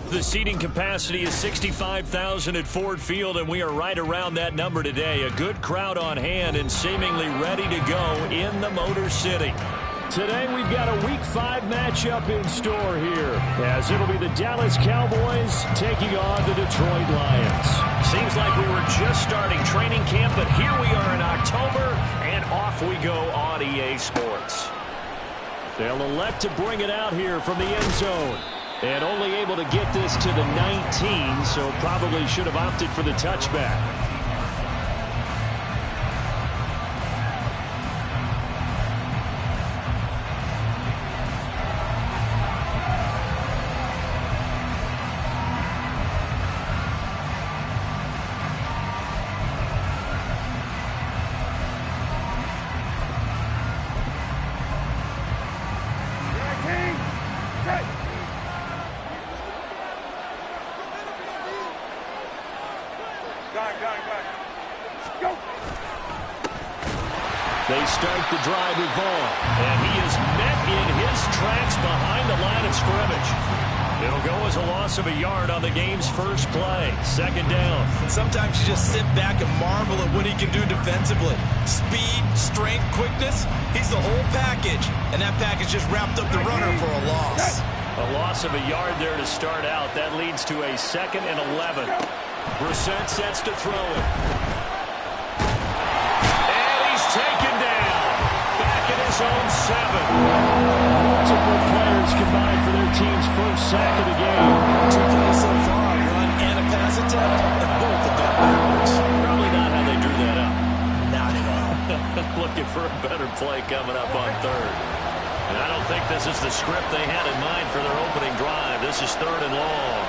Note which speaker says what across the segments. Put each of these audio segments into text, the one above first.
Speaker 1: The seating capacity is 65,000 at Ford Field, and we are right around that number today. A good crowd on hand and seemingly ready to go in the Motor City. Today we've got a Week 5 matchup in store here, as it'll be the Dallas Cowboys taking on the Detroit Lions. Seems like we were just starting training camp, but here we are in October, and off we go on EA Sports. They'll elect to bring it out here from the end zone. And only able to get this to the 19, so probably should have opted for the touchback. They start the drive with Vaughn, and he is met in his tracks behind the line of scrimmage. It'll go as a loss of a yard on the game's first play. Second down. Sometimes you just sit back and marvel at what he can do defensively. Speed, strength, quickness, he's the whole package. And that package just wrapped up the runner for a loss. A loss of a yard there to start out. That leads to a 2nd and 11. Brissett sets to throw it. Taken down. Back at his own 7. Multiple players combined for their team's first sack of the game. 2 plays so far, a run and a pass attempt, and both have gone backwards. Probably not how they drew that up. Not at all. Looking for a better play coming up on 3rd. And I don't think this is the script they had in mind for their opening drive. This is 3rd and long.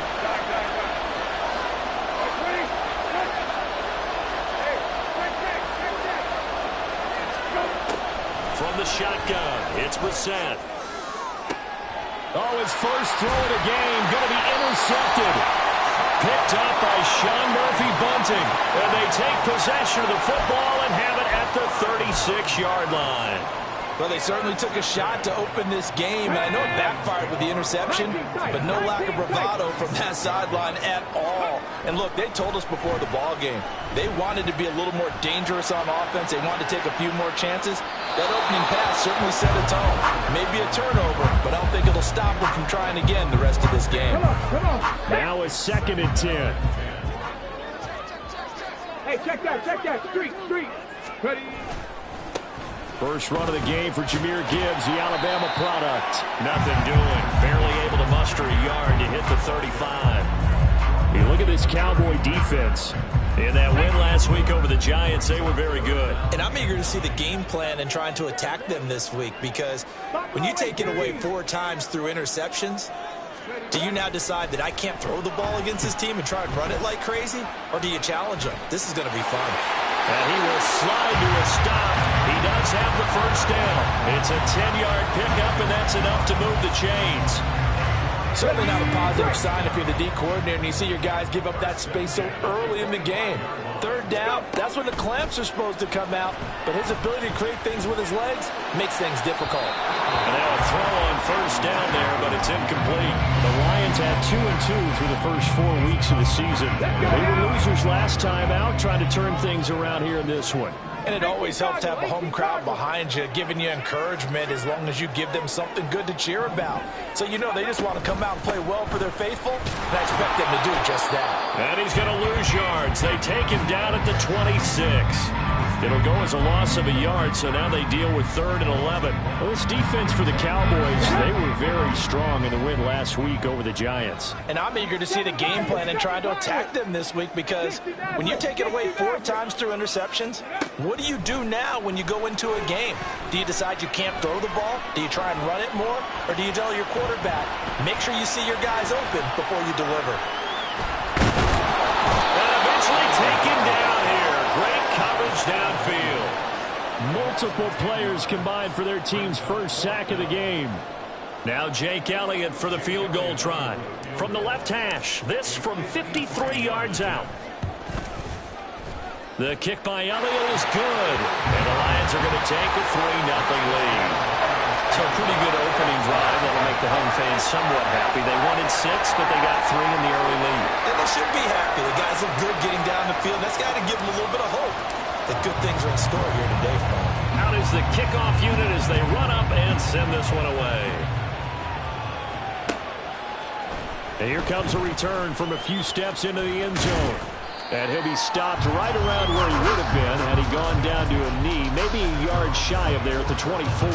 Speaker 1: From the shotgun, it's Brissett. Oh, his first throw of the game, going to be intercepted. Picked up by Sean Murphy-Bunting. And they take possession of the football and have it at the 36-yard line. Well, they certainly took a shot to open this game, and I know it backfired with the interception, but no lack of bravado from that sideline at all. And look, they told us before the ball game, they wanted to be a little more dangerous on offense. They wanted to take a few more chances. That opening pass certainly set a tone. Maybe a turnover, but I don't think it'll stop them from trying again the rest of this game.
Speaker 2: Come on.
Speaker 1: Now it's 2nd and 10.
Speaker 2: Hey, check that. Street. Ready.
Speaker 1: First run of the game for Jahmyr Gibbs, the Alabama product. Nothing doing. Barely able to muster a yard to hit the 35. You look at this Cowboy defense. In that win last week over the Giants, they were very good.
Speaker 3: And I'm eager to see the game plan and trying to attack them this week, because when you take it away 4 times through interceptions, do you now decide that I can't throw the ball against this team and try and run it like crazy? Or do you challenge them? This is going to be fun.
Speaker 1: And he will slide to a stop. He does have the first down. It's a 10-yard pickup, and that's enough to move the chains.
Speaker 3: Certainly not a positive sign if you're the D coordinator and you see your guys give up that space so early in the game. 3rd down, that's when the clamps are supposed to come out, but his ability to create things with his legs makes things difficult.
Speaker 1: And now a throw on first down there, but it's incomplete. The Lions had 2-2 through the first 4 weeks of the season. They were losers last time out, trying to turn things around here in this one.
Speaker 3: And it always helps to have a home crowd behind you, giving you encouragement as long as you give them something good to cheer about. So you know they just want to come out and play well for their faithful, and I expect them to do just that.
Speaker 1: And he's going to lose yards. They take him down at the 26. It'll go as a loss of a yard, so now they deal with 3rd and 11. Well, this defense for the Cowboys, they were very strong in the win last week over the Giants.
Speaker 3: And I'm eager to see the game plan and try to attack them this week, because when you take it away 4 times through interceptions, what do you do now when you go into a game? Do you decide you can't throw the ball? Do you try and run it more? Or do you tell your quarterback, make sure you see your guys open before you deliver?
Speaker 1: And eventually taken down here. Great coverage downfield. Multiple players combined for their team's first sack of the game. Now Jake Elliott for the field goal try. From the left hash, this from 53 yards out. The kick by Elliott is good. And the Lions are going to take a 3-0 lead. So a pretty good opening drive that'll make the home fans somewhat happy. They wanted 6, but they got 3 in the early lead.
Speaker 3: And they should be happy. The guys look good getting down the field. That's got to give them a little bit of hope that good things are in store here today for them.
Speaker 1: Out is the kickoff unit as they run up and send this one away. And here comes a return from a few steps into the end zone. And he'll be stopped right around where he would have been had he gone down to a knee, maybe a yard shy of there at the 24.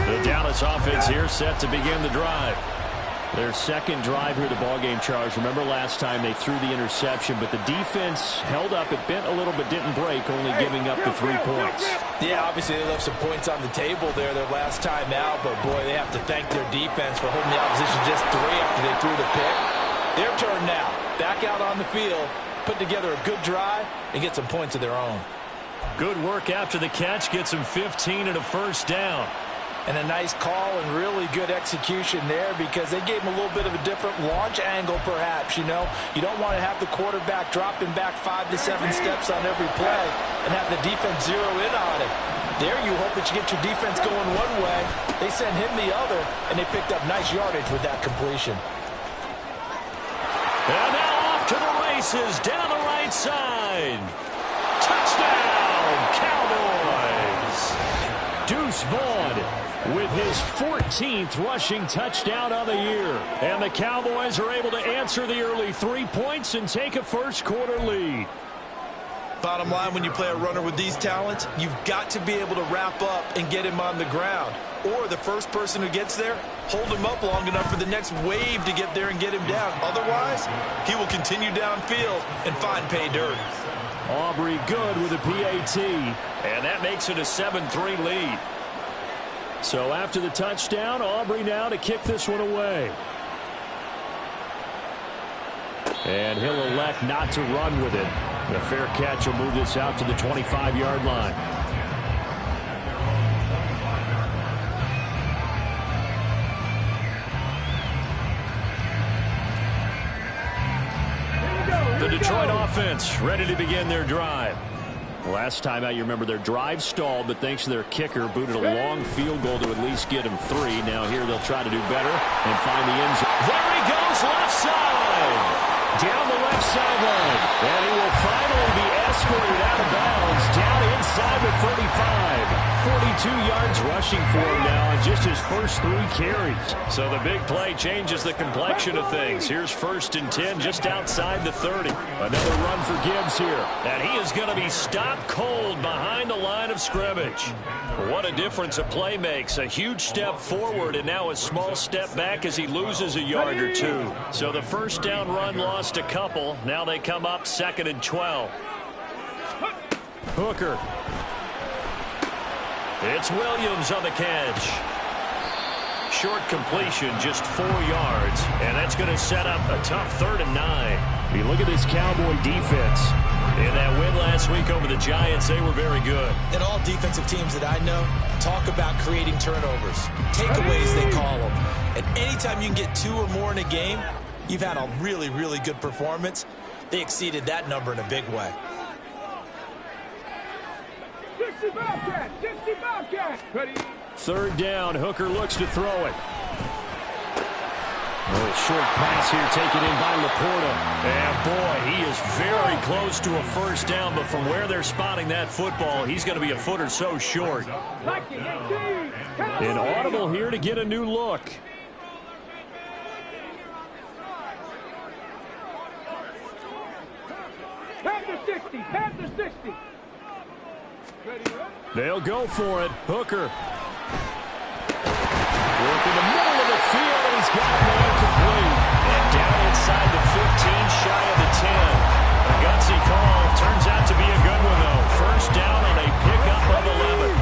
Speaker 1: The Dallas offense here set to begin the drive. Their second drive here, the ballgame, Charles. Remember last time they threw the interception, but the defense held up. It bent a little but didn't break, only giving up the 3 points.
Speaker 3: Yeah, obviously they left some points on the table there their last time out, but boy, they have to thank their defense for holding the opposition just 3 after they threw the pick. Their turn now. Back out on the field, put together a good drive, and get some points of their own.
Speaker 1: Good work after the catch. Gets them 15 and a first down.
Speaker 3: And a nice call and really good execution there, because they gave him a little bit of a different launch angle perhaps. You know, you don't want to have the quarterback dropping back 5 to 7 steps on every play and have the defense zero in on it. There you hope that you get your defense going one way. They send him the other, and they picked up nice yardage with that completion.
Speaker 1: And now off to the races down the right side. Touchdown, Cowboys. Deuce Vaughn with his 14th rushing touchdown of the year. And the Cowboys are able to answer the early 3 points and take a first-quarter lead.
Speaker 3: Bottom line, when you play a runner with these talents, you've got to be able to wrap up and get him on the ground. Or the first person who gets there, hold him up long enough for the next wave to get there and get him down. Otherwise, he will continue downfield and find pay dirt.
Speaker 1: Aubrey good with a PAT. And that makes it a 7-3 lead. So after the touchdown, Aubrey now to kick this one away. And he'll elect not to run with it. The fair catch will move this out to the 25-yard line. The Detroit offense ready to begin their drive. Last time out, you remember their drive stalled, but thanks to their kicker, booted a long field goal to at least get them 3. Now here they'll try to do better and find the end zone. There he goes, left side. Down the left sideline. And he will finally be escorted out of bounds down inside the 35. 42 yards rushing for him now in just his first 3 carries. So the big play changes the complexion of things. Here's 1st and 10 just outside the 30. Another run for Gibbs here. And he is going to be stopped cold behind the line of scrimmage. What a difference a play makes. A huge step forward and now a small step back as he loses a yard or 2. So the first down run lost a couple. Now they come up 2nd and 12. Hooker. It's Williams on the catch. Short completion, just 4 yards. And that's going to set up a tough 3rd and 9. You look at this Cowboy defense. In that win last week over the Giants, they were very good.
Speaker 3: And all defensive teams that I know talk about creating turnovers. Takeaways, they call them. And anytime you can get 2 or more in a game, you've had a really, really good performance. They exceeded that number in a big way.
Speaker 1: Third down, Hooker looks to throw it. A short pass here taken in by Laporta. And boy, he is very close to a first down, but from where they're spotting that football, he's going to be a foot or so short. An audible here to get a new look.
Speaker 2: 60.
Speaker 1: They'll go for it. Hooker. Work in the middle of the field, and he's got a man complete. And down inside the 15, shy of the 10. A gutsy call. Turns out to be a good one, though. First down on a pickup of 11.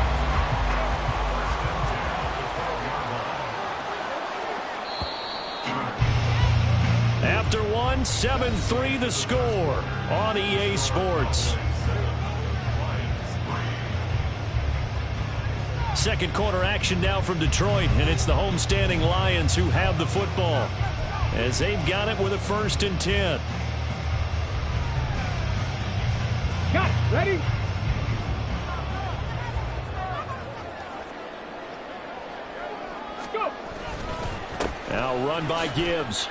Speaker 1: After one, 7-3 the score on EA Sports. Second quarter action now from Detroit, and it's the homestanding Lions who have the football as they've got it with a 1st and 10.
Speaker 2: Got it. Ready? Go.
Speaker 1: Now run by Gibbs.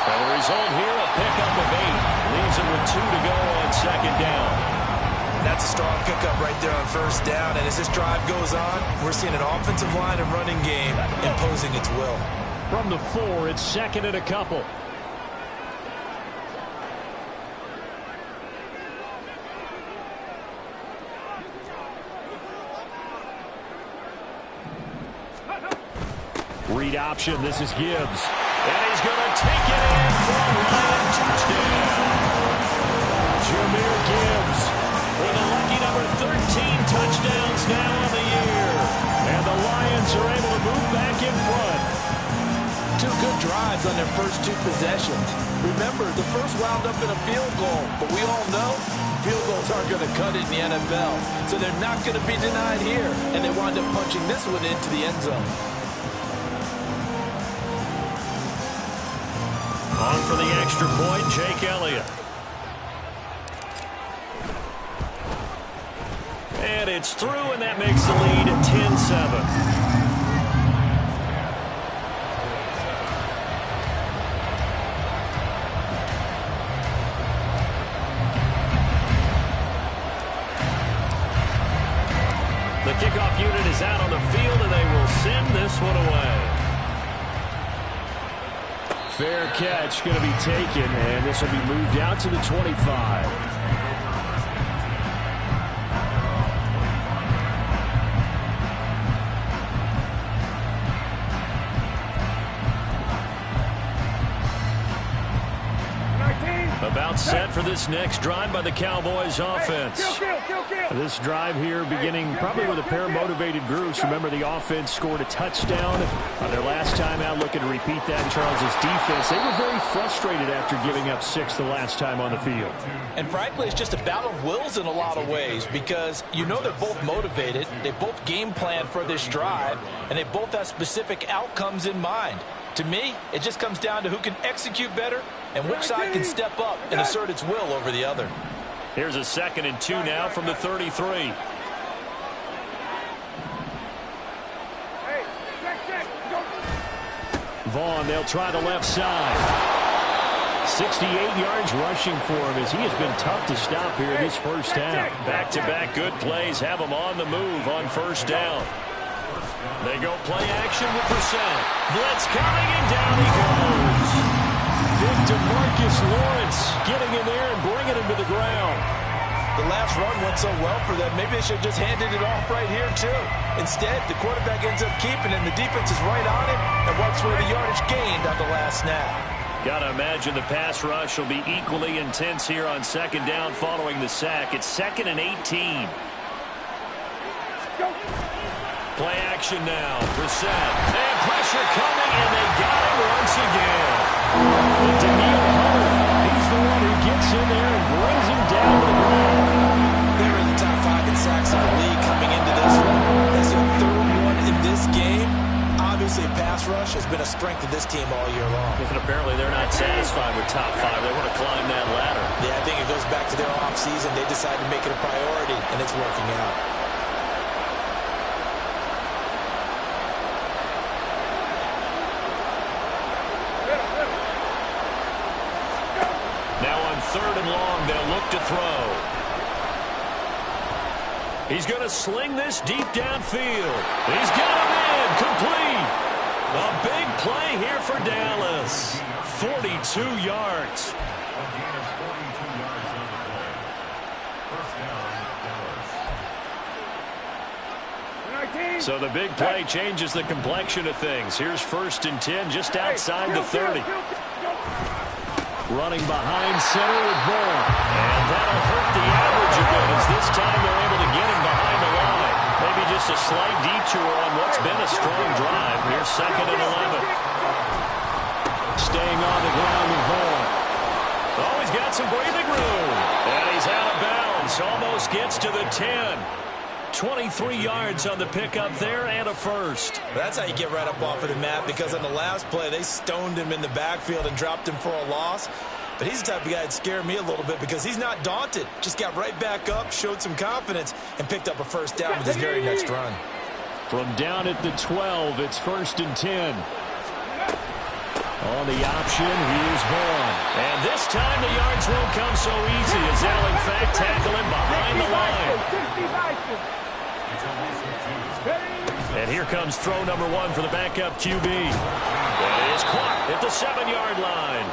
Speaker 1: And the result here, a pickup of 8. Leaves it with 2 to go on 2nd down.
Speaker 3: That's a strong pickup right there on 1st down. And as this drive goes on, we're seeing an offensive line and running game imposing its will.
Speaker 1: From the 4, it's 2nd and a couple. Read option. This is Gibbs. And he's going to take it in for a Lion touchdown. Jahmyr Gibbs with a lucky number 13 touchdowns now on the year. And the Lions are able to move back in front.
Speaker 3: 2 good drives on their first 2 possessions. Remember, the first wound up in a field goal, but we all know field goals aren't going to cut it in the NFL. So they're not going to be denied here, and they wind up punching this one into the end zone.
Speaker 1: On for the extra point, Jake Elliott. And it's through, and that makes the lead 10-7. The kickoff unit is out on the field, and they will send this one away. Fair catch going to be taken, and this will be moved out to the 25. About set for this next drive by the Cowboys offense. This drive here beginning probably with a pair of motivated groups. Remember, the offense scored a touchdown on their last time out. Looking to repeat that in Charles' defense. They were very frustrated after giving up 6 the last time on the field.
Speaker 3: And frankly, it's just a battle of wills in a lot of ways because you know they're both motivated. They both game plan for this drive, and they both have specific outcomes in mind. To me, it just comes down to who can execute better and which side can step up and assert its will over the other.
Speaker 1: Here's a 2nd and 2 now from the 33. Vaughn, they'll try the left side. 68 yards rushing for him as he has been tough to stop here in this first half. Back-to-back good plays have him on the move on 1st down. They go play action with Brissett. Blitz coming, and down he goes. Big DeMarcus Lawrence getting in there and bringing him to the ground.
Speaker 3: The last run went so well for them. Maybe they should have just handed it off right here, too. Instead, the quarterback ends up keeping it, and the defense is right on it and wipes away the yardage gained on the last snap.
Speaker 1: Got to imagine the pass rush will be equally intense here on 2nd down following the sack. It's 2nd and 18. Play action now. Brissett. And pressure coming, and they got him once again. Daniil Hunter, he's the one who gets in there and brings him down to the ground.
Speaker 3: They're in the top 5 in sacks in the league coming into this one. That's their 3rd one in this game. Obviously, pass rush has been a strength of this team all year long.
Speaker 1: And apparently they're not satisfied with top 5. They want to climb that ladder.
Speaker 3: Yeah, I think it goes back to their offseason. They decided to make it a priority, and it's working out.
Speaker 1: Now on 3rd and long, they'll look to throw. He's going to sling this deep downfield. He's got him in, complete. A big play here for Dallas. 42 yards. So the big play changes the complexion of things. Here's 1st and 10 just outside the 30. Running behind center with Vaughn. And that'll hurt the average a bit as this time they're able to get him behind the line. Maybe just a slight detour on what's been a strong drive. Here's 2nd and 11. Staying on the ground with Vaughn. Oh, he's got some breathing room. And he's out of bounds. Almost gets to the 10. 23 yards on the pickup there and a first.
Speaker 3: That's how you get right up off of the mat, because on the last play, they stoned him in the backfield and dropped him for a loss. But he's the type of guy that scared me a little bit because he's not daunted. Just got right back up, showed some confidence, and picked up a first down with his very next run.
Speaker 1: From down at the 12, it's 1st and 10. On the option, here's Vaughn. And this time the yards won't come so easy as they'll, in fact, tackle him behind the line. And here comes throw number 1 for the backup QB. That is caught at the 7-yard line.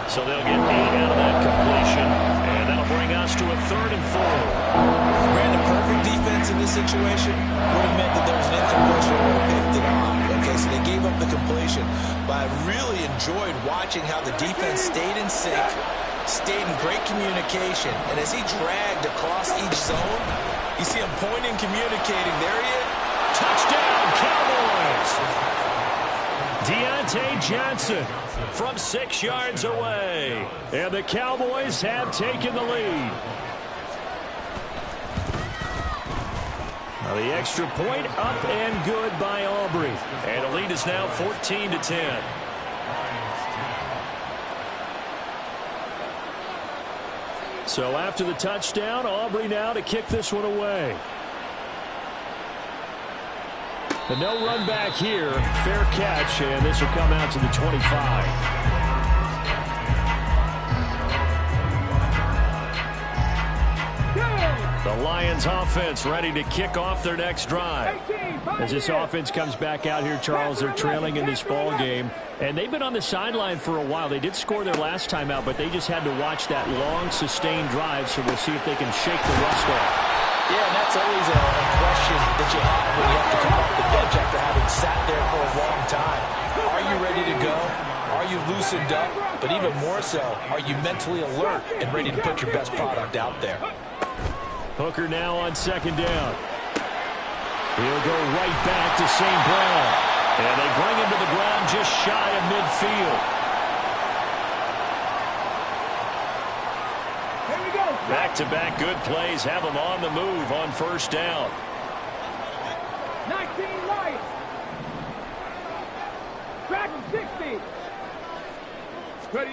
Speaker 1: So they'll get 8 out of that completion. And that'll bring us to a 3rd and 4.
Speaker 3: Ran a perfect defense in this situation. Would have meant that there was an incompletion and would have picked it off. Okay, so they gave up the completion. But I really enjoyed watching how the defense stayed in sync, stayed in great communication. And as he dragged across each zone, you see him pointing, communicating. There he is.
Speaker 1: Touchdown, Cowboys! Deontay Johnson from 6 yards away. And the Cowboys have taken the lead. Now the extra point up and good by Aubrey. And the lead is now 14-10. So after the touchdown, Aubrey now to kick this one away. The no run back here, fair catch, and this will come out to the 25. The Lions offense ready to kick off their next drive. As this offense comes back out here, Charles, they're trailing in this ball game, and they've been on the sideline for a while. They did score their last time out, but they just had to watch that long, sustained drive, so we'll see if they can shake the rust off.
Speaker 3: Yeah, and that's always a question that you have when you have to come off the bench after having sat there for a long time. Are you ready to go? Are you loosened up? But even more so, are you mentally alert and ready to put your best product out there?
Speaker 1: Hooker now on 2nd down. He'll go right back to St. Brown. And they bring him to the ground just shy of midfield. Back-to-back good plays have them on the move on 1st down.
Speaker 2: 19 Lions. Track 60. Ready.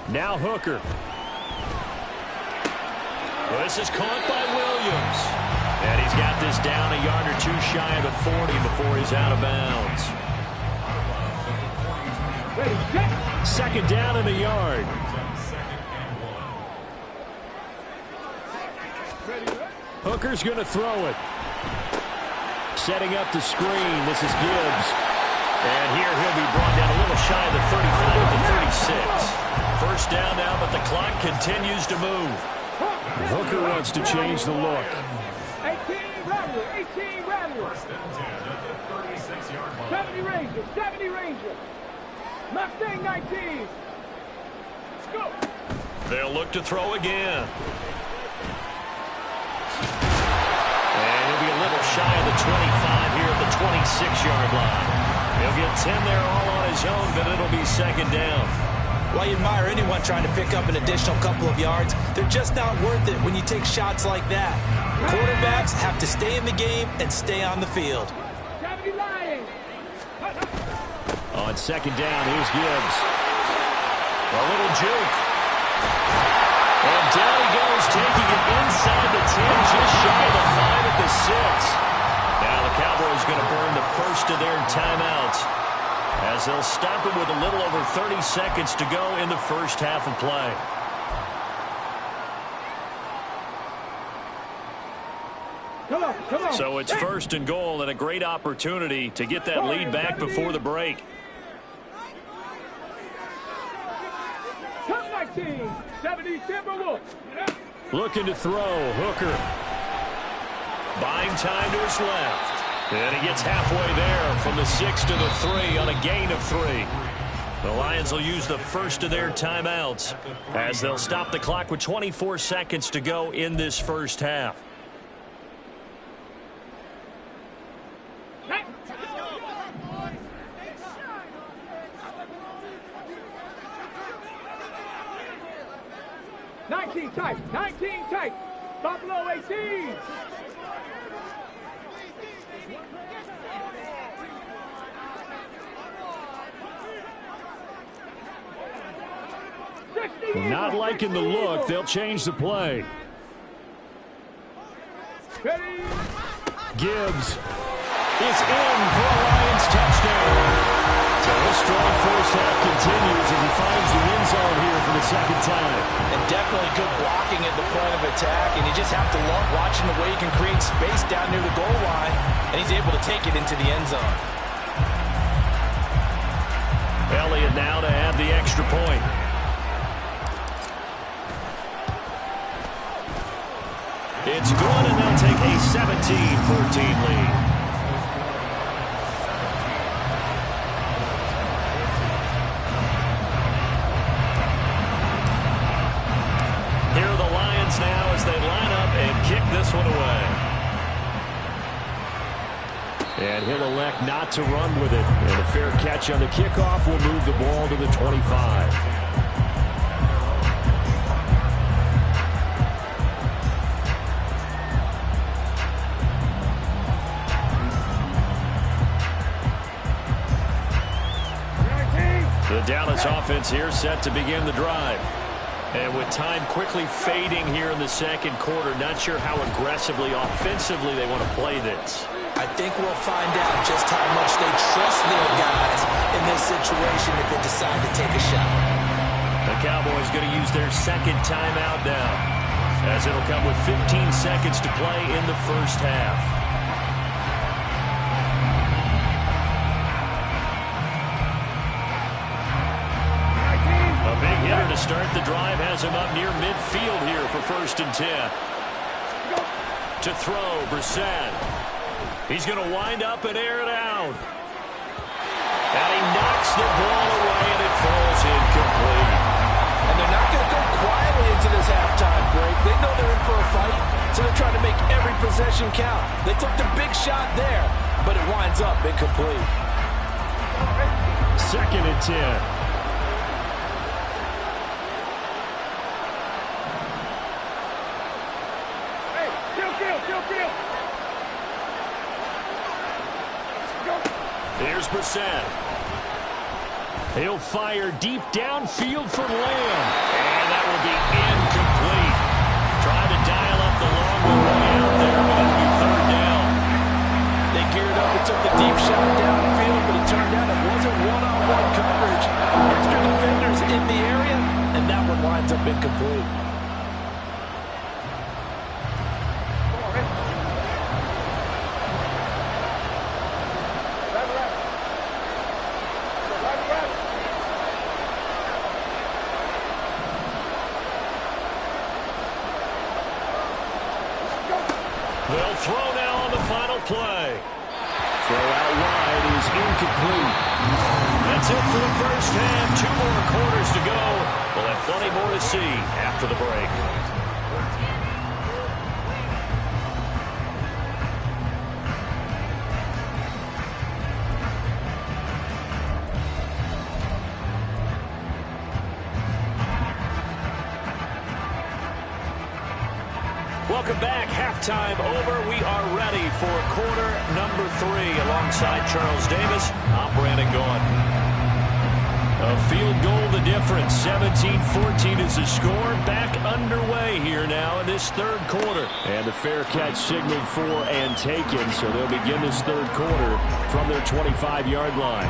Speaker 1: Now Hooker. Well, this is caught by Williams. And he's got this down a yard or 2 shy of the 40 before he's out of bounds.
Speaker 2: Ready, set.
Speaker 1: 2nd down and a yard. Hooker's going to throw it. Setting up the screen. This is Gibbs. And here he'll be brought down a little shy of the 35 to the 36. 1st down now, but the clock continues to move. Hooker wants to change the look.
Speaker 2: 18 Rattler, 18 Rattler. 70 Ranger, 70 Ranger. Mustang 19. Let's go.
Speaker 1: They'll look to throw again. And he'll be a little shy of the 25 here at the 26-yard line. He'll get 10 there all on his own, but it'll be 2nd down.
Speaker 3: Well, you admire anyone trying to pick up an additional couple of yards. They're just not worth it when you take shots like that. Quarterbacks have to stay in the game and stay on the field.
Speaker 2: 70 Lions.
Speaker 1: On 2nd down, here's Gibbs. A little juke. And down he goes, taking it inside the 10, just shy of the 5 at the 6. Now the Cowboys going to burn the first of their timeouts, as they'll stop it with a little over 30 seconds to go in the first half of play.
Speaker 2: Come on.
Speaker 1: So it's 1st and goal and a great opportunity to get that lead back before the break.
Speaker 2: Top 19, 70 Timberwolves.
Speaker 1: Looking to throw. Hooker. Buying time to his left. And he gets halfway there from the 6 to the 3 on a gain of 3. The Lions will use the first of their timeouts as they'll stop the clock with 24 seconds to go in this first half.
Speaker 2: Tight, 19 tight. Buffalo 18.
Speaker 1: Not liking the look. They'll change the play.
Speaker 2: Ready.
Speaker 1: Gibbs is in for a Lions touchdown. So a strong first half continues as he finds the end zone here for the second time.
Speaker 3: And definitely good blocking at the point of attack, and you just have to love watching the way he can create space down near the goal line, and he's able to take it into the end zone.
Speaker 1: Elliott now to add the extra point. It's good, and they'll take a 17-14 lead. Now as they line up and kick this one away. And he'll elect not to run with it. And a fair catch on the kickoff will move the ball to the 25. The Dallas offense here set to begin the drive. And with time quickly fading here in the second quarter, not sure how aggressively, offensively they want to play this.
Speaker 3: I think we'll find out just how much they trust their guys in this situation if they decide to take a shot.
Speaker 1: The Cowboys going to use their second timeout now, as it'll come with 15 seconds to play in the first half. To start the drive has him up near midfield here for 1st and 10. To throw, Brissett. He's going to wind up and air it out. And he knocks the ball away, and it falls incomplete.
Speaker 3: And they're not going to go quietly into this halftime break. They know they're in for a fight, so they're trying to make every possession count. They took the big shot there, but it winds up incomplete.
Speaker 1: 2nd and 10. Here's Brissett. He'll fire deep downfield for Lamb. And that will be incomplete. Trying to dial up the long way out there, but it'll be 3rd down.
Speaker 3: They geared up and took the deep shot downfield, but it turned out it wasn't one-on-one coverage. Extra defenders in the area, and that one winds up incomplete.
Speaker 1: They'll throw now on the final play. Throw out wide is incomplete. That's it for the first half. 2 more quarters to go. We'll have plenty more to see after the break. Welcome back. Halftime over. We are ready for quarter number 3. Alongside Charles Davis, I'm Brandon Gordon. A field goal the difference. 17-14 is the score. Back underway here now in this 3rd quarter. And the fair catch signaled for and taken, so they'll begin this 3rd quarter from their 25-yard line.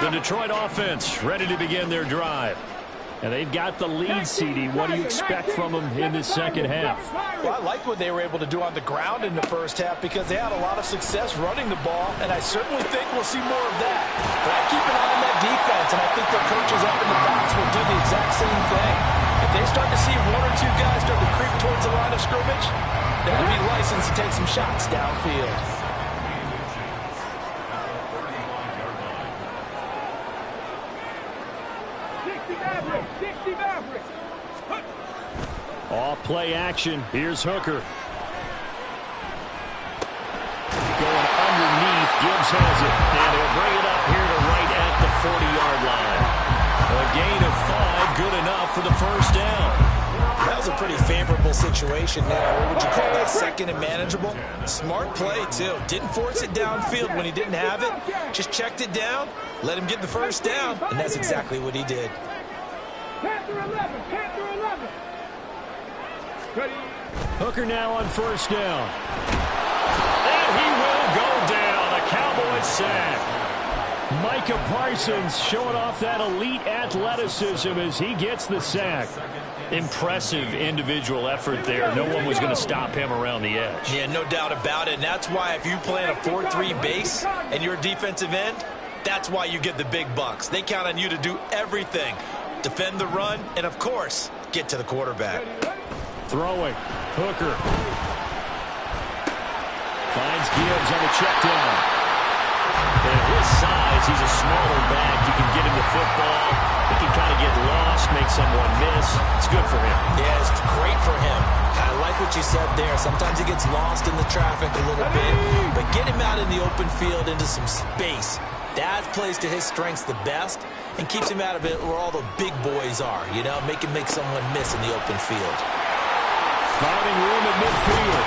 Speaker 1: The Detroit offense ready to begin their drive. And they've got the lead, CD. What do you expect from them in this second half?
Speaker 3: Well, I like what they were able to do on the ground in the first half because they had a lot of success running the ball, and I certainly think we'll see more of that. But I keep an eye on that defense, and I think their coaches up in the box will do the exact same thing. If they start to see one or two guys start to creep towards the line of scrimmage, they'll be licensed to take some shots downfield.
Speaker 1: Off play action. Here's Hooker. Going underneath. Gibbs has it. And he'll bring it up here to right at the 40-yard line. A gain of 5. Good enough for the first down.
Speaker 3: That was a pretty favorable situation now. What would you call that? Second and manageable? Smart play, too. Didn't force it downfield when he didn't have it. Just checked it down, let him get the first down, and that's exactly what he did.
Speaker 2: Panther 11, Panther 11.
Speaker 1: Hooker now on first down. And he will go down. A Cowboys sack. Micah Parsons showing off that elite athleticism as he gets the sack. Impressive individual effort there. No one was going to stop him around the edge.
Speaker 3: Yeah, no doubt about it. And that's why if you play in a 4-3 base and you're a defensive end, that's why you get the big bucks. They count on you to do everything. Defend the run and, of course, get to the quarterback.
Speaker 1: Throwing. Hooker. Finds Gibbs on the check down. And his size, he's a smaller back. You can get him the football. He can kind of get lost, make someone miss. It's good for him.
Speaker 3: Yeah, it's great for him. I like what you said there. Sometimes he gets lost in the traffic a little bit, but get him out in the open field into some space. That plays to his strengths the best and keeps him out of it where all the big boys are, you know, make someone miss in the open field.
Speaker 1: Finding room at midfield.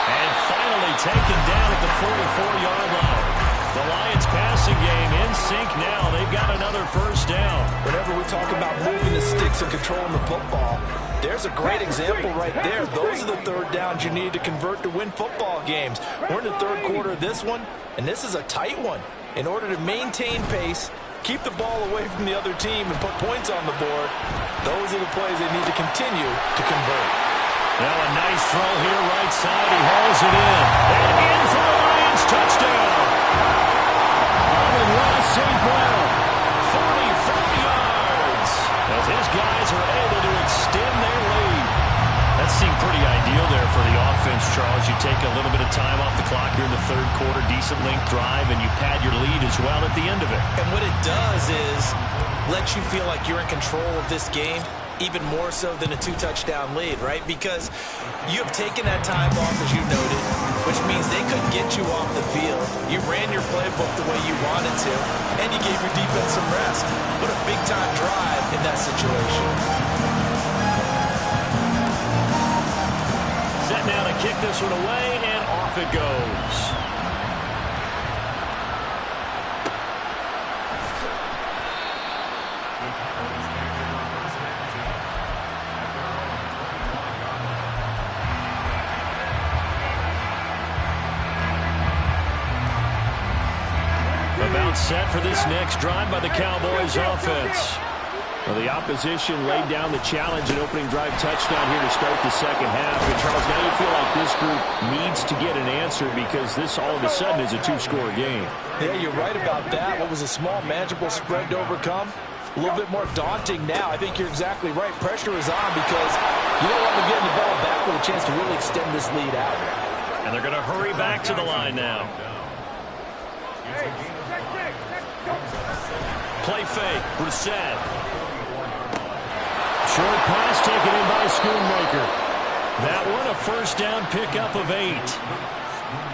Speaker 1: And finally taken down at the 44-yard line. The Lions passing game in sync now. They've got another first down.
Speaker 3: Whenever we talk about moving the sticks and controlling the football, there's a great example right there. Those are the third downs you need to convert to win football games. We're in the third quarter of this one, and this is a tight one. In order to maintain pace, keep the ball away from the other team, and put points on the board, those are the plays they need to continue to convert.
Speaker 1: Now a nice throw here right side. He hauls it in. And in for the Lions. Touchdown. Ross St. Brown. 44 yards. As his guys are able to extend their lead. That seemed pretty ideal there for the offense, Charles. You take a little bit of time off the clock here in the third quarter, decent length drive, and you pad your lead as well at the end of it.
Speaker 3: And what it does is let you feel like you're in control of this game, even more so than a 2-touchdown lead, right? Because you have taken that time off, as you noted, which means they couldn't get you off the field. You ran your playbook the way you wanted to, and you gave your defense some rest. What a big-time drive in that situation.
Speaker 1: Set now to kick this one away, and off it goes. About set for this next drive by the Cowboys offense. Well, the opposition laid down the challenge and opening drive touchdown here to start the second half. And Charles, now you feel like this group needs to get an answer because this all of a sudden is a two-score game.
Speaker 3: Yeah, you're right about that. What was a small, manageable spread to overcome, a little bit more daunting now. I think you're exactly right. Pressure is on because you don't want to get the ball back with a chance to really extend this lead out.
Speaker 1: And they're going to hurry back to the line now. Play fake. Brissett. Short pass taken in by Schoonmaker. That one a first down pickup of 8.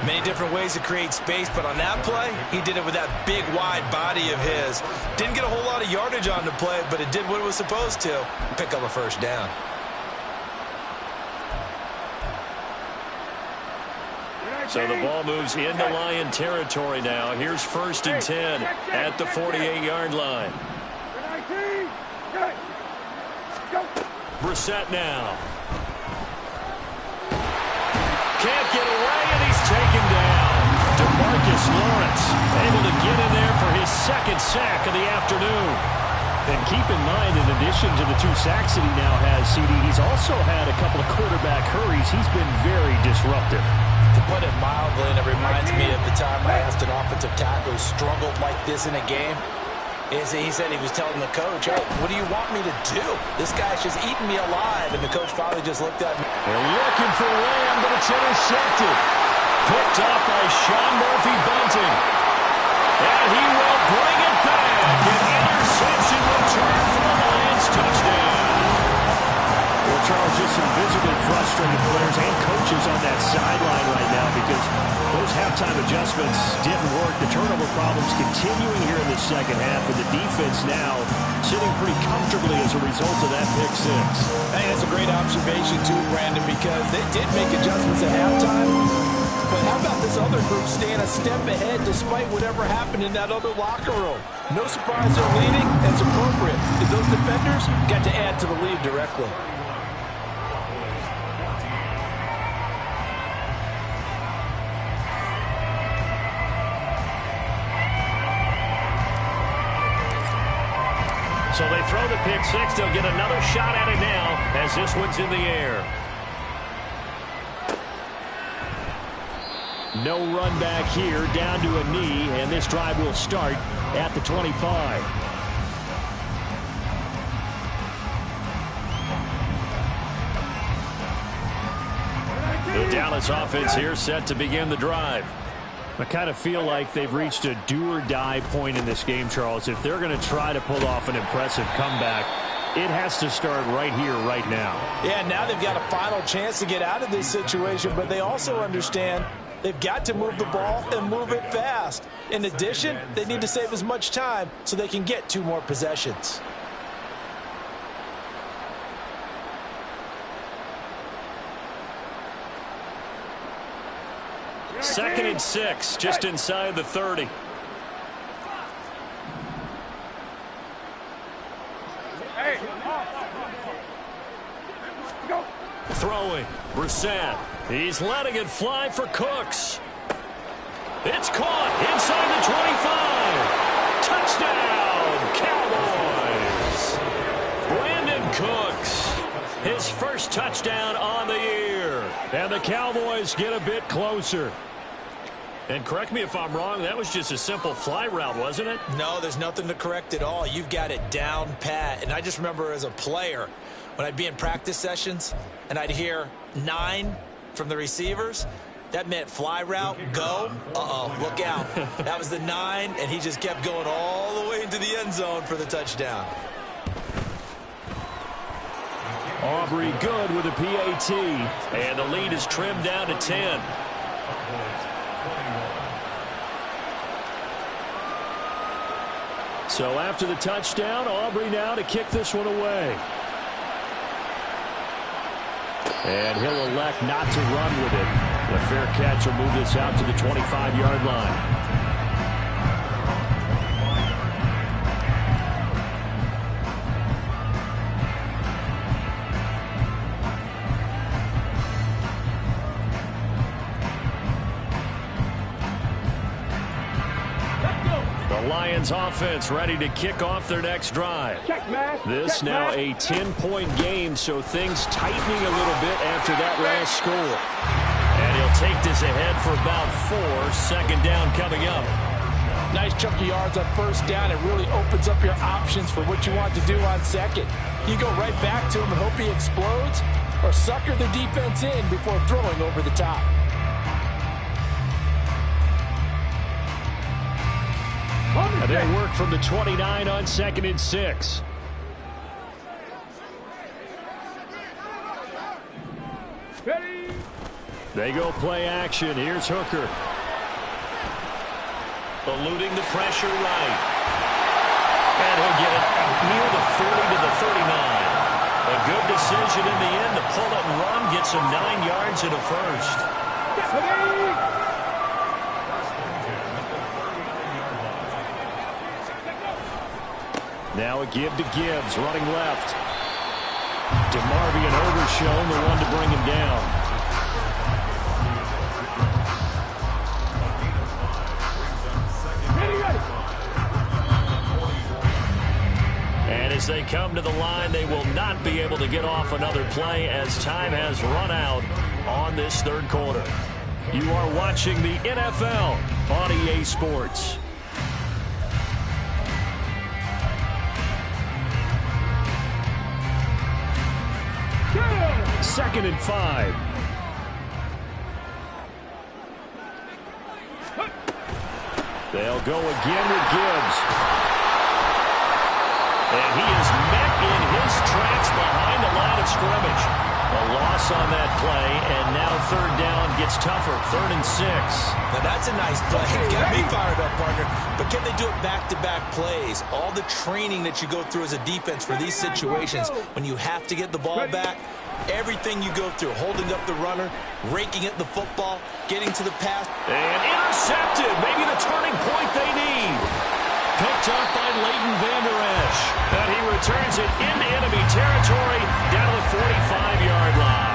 Speaker 3: Many different ways to create space, but on that play, he did it with that big, wide body of his. Didn't get a whole lot of yardage on the play, but it did what it was supposed to. Pick up a first down.
Speaker 1: So the ball moves into Lion territory now. Here's 1st and 10 at the 48-yard line. Brissett now. Can't get away, and he's taken down. DeMarcus Lawrence able to get in there for his second sack of the afternoon. And keep in mind, in addition to the 2 sacks that he now has, CD, he's also had a couple of quarterback hurries. He's been very disruptive.
Speaker 3: To put it mildly, and it reminds me of the time I asked an offensive tackle who struggled like this in a game. He said he was telling the coach, hey, what do you want me to do? This guy's just eating me alive. And the coach finally just looked at me.
Speaker 1: They're looking for Lamb, but it's intercepted. Picked up by Sean Murphy-Bunting. And he will bring it back. An interception return for the Lions. Touchdown. Well, Charles, just some visibly frustrated players and coaches on that sideline right now because those halftime adjustments didn't work. The turnover problems continuing here in the second half, and the defense now sitting pretty comfortably as a result of that pick six.
Speaker 3: I think that's a great observation, too, Brandon, because they did make adjustments at halftime. But how about this other group staying a step ahead despite whatever happened in that other locker room? No surprise they're leading. That's appropriate. Those defenders got to add to the lead directly.
Speaker 1: So they throw the pick six. They'll get another shot at it now as this one's in the air. No run back here, down to a knee, and this drive will start at the 25. The Dallas offense here set to begin the drive. I kind of feel like they've reached a do-or-die point in this game, Charles. If they're going to try to pull off an impressive comeback, it has to start right here, right now.
Speaker 3: Yeah, now they've got a final chance to get out of this situation, but they also understand they've got to move the ball and move it fast. In addition, they need to save as much time so they can get 2 more possessions.
Speaker 1: Second and 6, just inside the 30. Throwing, Brissett. He's letting it fly for Cooks. It's caught inside the 25. Touchdown, Cowboys. Brandon Cooks, his first touchdown on the year. And the Cowboys get a bit closer. And correct me if I'm wrong, that was just a simple fly route, wasn't it?
Speaker 3: No, there's nothing to correct at all. You've got it down pat. And I just remember as a player, when I'd be in practice sessions and I'd hear 9 from the receivers, that meant fly route, go. Look out. That was the 9, and he just kept going all the way into the end zone for the touchdown.
Speaker 1: Aubrey good with a PAT, and the lead is trimmed down to 10. So after the touchdown, Aubrey now to kick this one away. And he'll elect not to run with it. The fair catch will move this out to the 25-yard line. Lions offense ready to kick off their next drive. This now a 10-point game, so things tightening a little bit after that last score. And he'll take this ahead for about 4. Second down coming up.
Speaker 3: Nice chunk of yards on first down. It really opens up your options for what you want to do on second. You go right back to him and hope he explodes, or sucker the defense in before throwing over the top.
Speaker 1: And they'll work from the 29 on second and 6.
Speaker 2: Ready.
Speaker 1: They go play action. Here's Hooker. Eluding the pressure right. And he'll get it near the 40 to the 39. A good decision in the end to pull it and run. Gets him 9 yards and a first. Now a give to Gibbs, running left. DeMarvion Overshown, the one to bring him down. as they come to the line, they will not be able to get off another play as time has run out on this third quarter. You are watching the NFL on EA Sports. Second and 5. They'll go again with Gibbs. And he is met in his tracks behind the line of scrimmage. A loss on that play, and now third down gets tougher. 3rd and 6.
Speaker 3: Now that's a nice play. Got me fired up, partner. But can they do it back-to-back plays? All the training that you go through as a defense for these situations, when you have to get the ball back, everything you go through, holding up the runner, raking at the football, getting to the pass.
Speaker 1: And intercepted. Maybe the turning point they need. Picked up by Leighton Vander Esch. And he returns it into enemy territory down to the 45-yard line.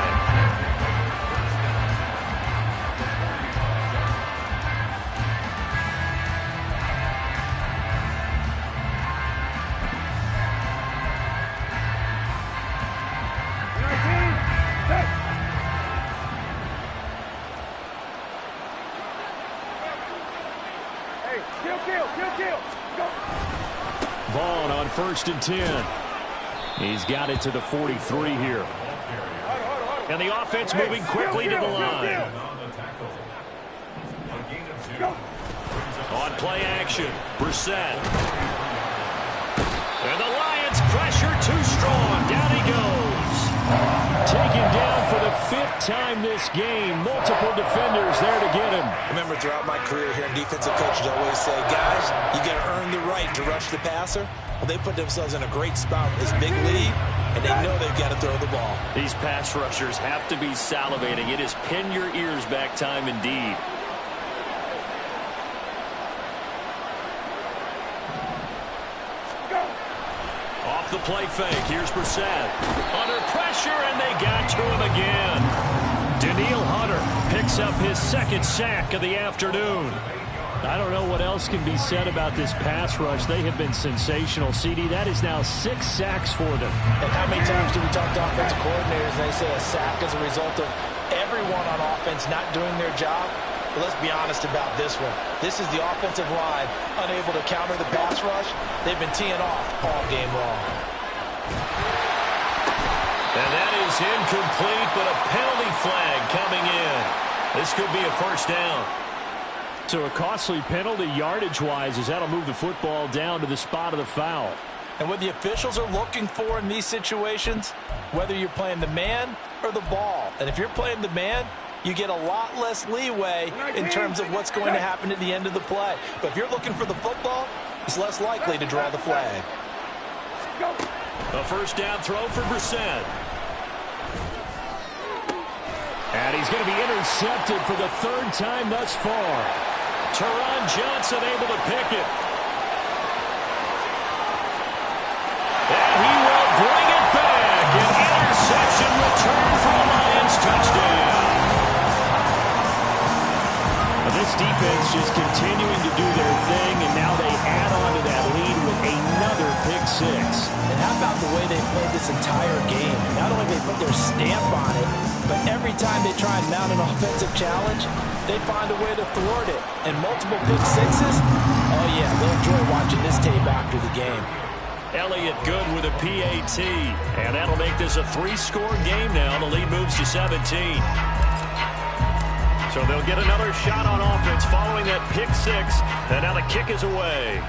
Speaker 1: Vaughn on 1st and 10. He's got it to the 43 here. And the offense moving quickly to the line. On play action, Brissett. And the Lions pressure too strong. Down he goes. Taken down for the 5th time this game. Multiple defenders there to get him.
Speaker 3: Remember, throughout my career here, defensive coaches always say, guys, you got to earn the right to rush the passer. Well, they put themselves in a great spot with this big lead, and they know they've got to throw the ball.
Speaker 1: These pass rushers have to be salivating. It is pin your ears back time indeed. Off the play fake. Here's Brissett. Under pressure, and they got to him again. Daniil Hunter picks up his 2nd sack of the afternoon. I don't know what else can be said about this pass rush. They have been sensational. CD, that is now 6 sacks for them.
Speaker 3: And how many times do we talk to offensive coordinators and they say a sack is a result of everyone on offense not doing their job? But let's be honest about this one. This is the offensive line unable to counter the pass rush. They've been teeing off all game long.
Speaker 1: And that is incomplete, but a penalty flag coming in. This could be a 1st down. So a costly penalty yardage-wise as that'll move the football down to the spot of the foul.
Speaker 3: And what the officials are looking for in these situations, whether you're playing the man or the ball. And if you're playing the man, you get a lot less leeway in terms of what's going to happen at the end of the play. But if you're looking for the football, it's less likely to draw the flag.
Speaker 1: A 1st down throw for Brissett. And he's going to be intercepted for the 3rd time thus far. Teron Johnson able to pick it. And he will bring it back. An interception return for the Lions. Touchdown. Well, this defense just continuing to do their thing, and now they add on to that lead with another pick 6.
Speaker 3: And how about the way they played this entire game? Not only they put their stamp on it, but every time they try and mount an offensive challenge, they find a way to thwart it. And multiple pick 6s, oh yeah, they'll enjoy watching this tape after the game.
Speaker 1: Elliott good with a PAT. And that'll make this a 3-score game now. The lead moves to 17. So they'll get another shot on offense following that pick 6. And now the kick is away.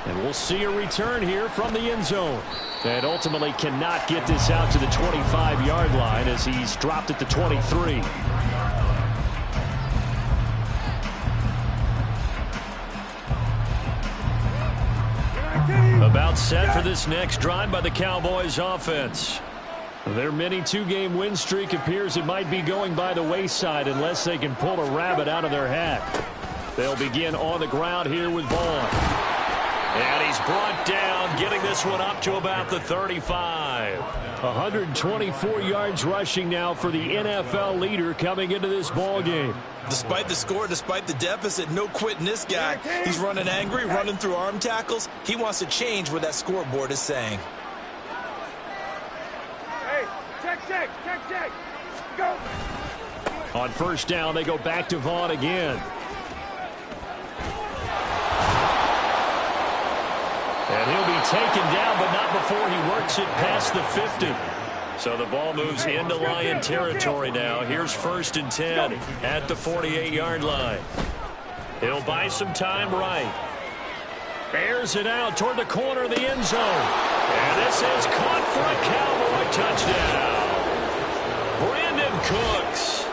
Speaker 1: And we'll see a return here from the end zone. And ultimately cannot get this out to the 25-yard line as he's dropped at the 23. About set for this next drive by the Cowboys offense. Their mini 2-game win streak appears it might be going by the wayside unless they can pull a rabbit out of their hat. They'll begin on the ground here with Vaughn. And he's brought down, getting this one up to about the 35. 124 yards rushing now for the NFL leader coming into this ball game.
Speaker 3: Despite the score, despite the deficit, no quitting this guy. He's running angry, running through arm tackles. He wants to change what that scoreboard is saying.
Speaker 2: Hey, check. Go.
Speaker 1: On first down, they go back to Vaughn again. And he'll be taken down, but not before he works it past the 50. So the ball moves into Lion territory now. Here's 1st and 10 at the 48-yard line. He'll buy some time right. Airs it out toward the corner of the end zone. And this is caught for a Cowboy touchdown. Brandon Cooks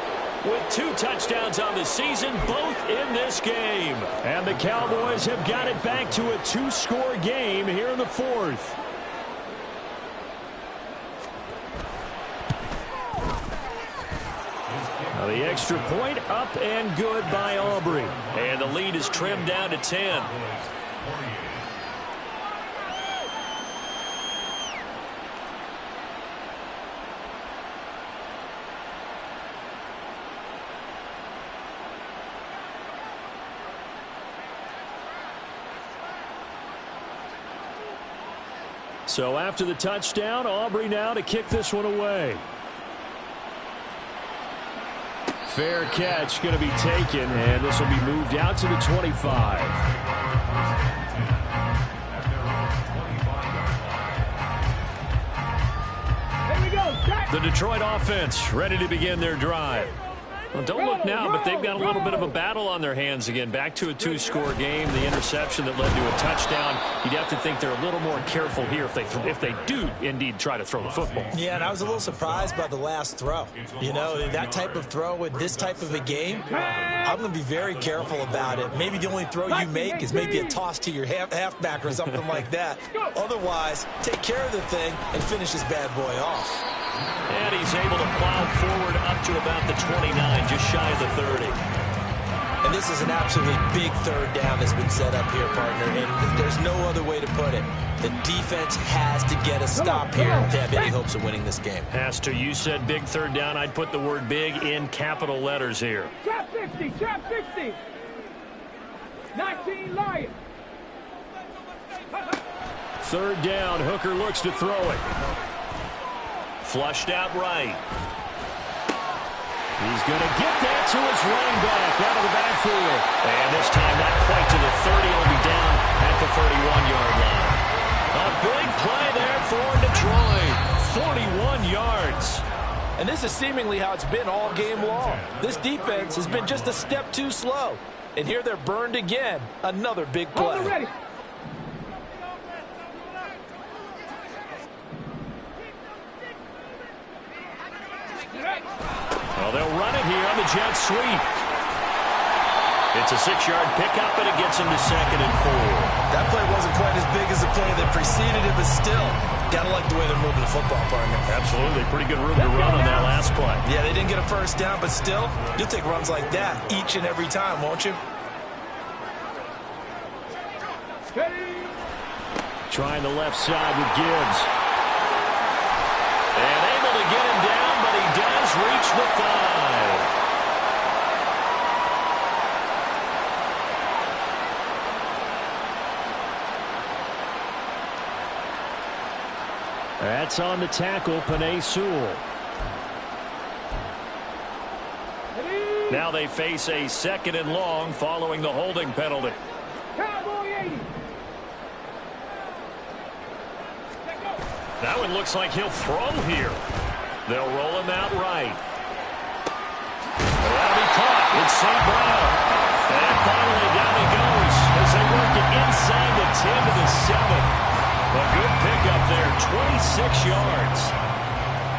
Speaker 1: with 2 touchdowns on the season, both in this game. And the Cowboys have got it back to a 2-score game here in the 4th. Now the extra point up and good by Aubrey. And the lead is trimmed down to 10. So after the touchdown, Aubrey now to kick this one away. Fair catch going to be taken, and this will be moved out to the 25.
Speaker 2: Here we go.
Speaker 1: The Detroit offense ready to begin their drive. Well, don't look now, but they've got a little bit of a battle on their hands again. Back to a 2-score game. The interception that led to a touchdown. You'd have to think they're a little more careful here if they do indeed try to throw the football.
Speaker 3: Yeah, and I was a little surprised by the last throw. You know, that type of throw with this type of a game, I'm going to be very careful about it. Maybe the only throw you make is maybe a toss to your halfback or something like that. Otherwise, take care of the thing and finish this bad boy off.
Speaker 1: And he's able to plow forward up to about the 29, just shy of the 30.
Speaker 3: And this is an absolutely big 3rd down that's been set up here, partner, and there's no other way to put it. The defense has to get a stop here to have any hopes of winning this game.
Speaker 1: Has to. You said big 3rd down. I'd put the word big in capital letters here.
Speaker 2: Trap 50. 19 Lions.
Speaker 1: 3rd down. Hooker looks to throw it. Flushed out right. He's going to get that to his running back out of the backfield. And this time not quite to the 30. He'll be down at the 31-yard line. A big play there for Detroit. 41 yards.
Speaker 4: And this is seemingly how it's been all game long. This defense has been just a step too slow. And here they're burned again. Another big play.
Speaker 1: Well, they'll run it here on the jet sweep. It's a 6-yard pickup, and it gets him to 2nd and 4.
Speaker 3: That play wasn't quite as big as the play that preceded it, but still, gotta like the way they're moving the football, partner.
Speaker 1: Absolutely. Pretty good room to run on that last play.
Speaker 3: Yeah, they didn't get a 1st down, but still, you'll take runs like that each and every time, won't you?
Speaker 1: Trying the left side with Gibbs. And able to get him down, but he does reach the 5. That's on the tackle, Penei Sewell. Now they face a 2nd and long following the holding penalty.
Speaker 2: Cowboy 80.
Speaker 1: That one looks like he'll throw here. They'll roll him out right. That'll be caught. It's St. Brown. And finally down he goes as they work it inside the 10 to the 7. A good pickup there, 26 yards.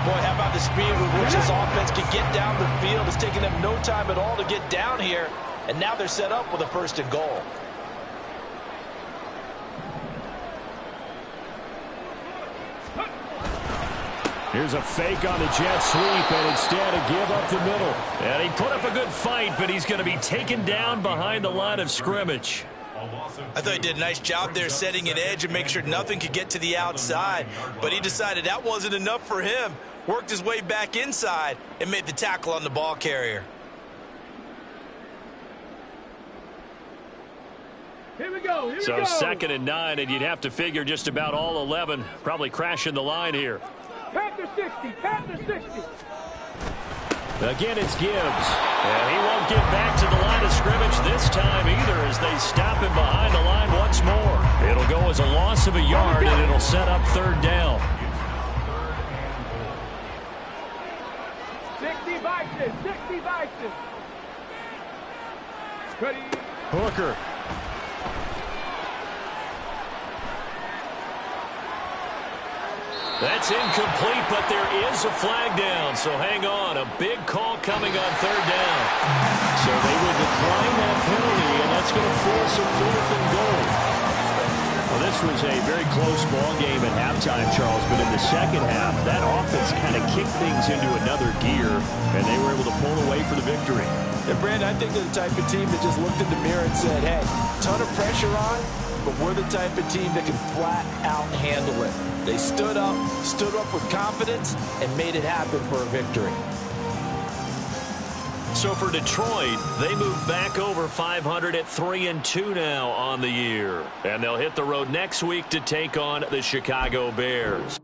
Speaker 4: Boy, how about the speed with which this offense can get down the field? It's taking them no time at all to get down here. And now they're set up with a 1st and goal.
Speaker 1: Here's a fake on the jet sweep, and instead a give up the middle. And he put up a good fight, but he's going to be taken down behind the line of scrimmage.
Speaker 3: I thought he did a nice job there setting an edge and make sure nothing could get to the outside. But he decided that wasn't enough for him. Worked his way back inside and made the tackle on the ball carrier.
Speaker 2: Here we go. Here
Speaker 1: So
Speaker 2: we go.
Speaker 1: 2nd and 9, and you'd have to figure just about all 11 probably crashing the line here.
Speaker 2: Panther 60. Panther 60.
Speaker 1: Again, it's Gibbs. And he won't get back to the line of scrimmage this time either as they stop him behind the line once more. It'll go as a loss of a yard, and it'll set up 3rd down.
Speaker 2: 60 Vices. 60 Vices. Ready.
Speaker 1: Hooker. That's incomplete, but there is a flag down, so hang on. A big call coming on 3rd down. So they will decline that penalty, and that's going to force a 4th and goal. Well, this was a very close ball game at halftime, Charles, but in the second half, that offense kind of kicked things into another gear, and they were able to pull away for the victory.
Speaker 4: And, Brandon, I think they're the type of team that just looked in the mirror and said, hey, ton of pressure on, but we're the type of team that can flat out handle it. They stood up with confidence, and made it happen for a victory.
Speaker 1: So for Detroit, they move back over 500 at 3-2 now on the year. And they'll hit the road next week to take on the Chicago Bears.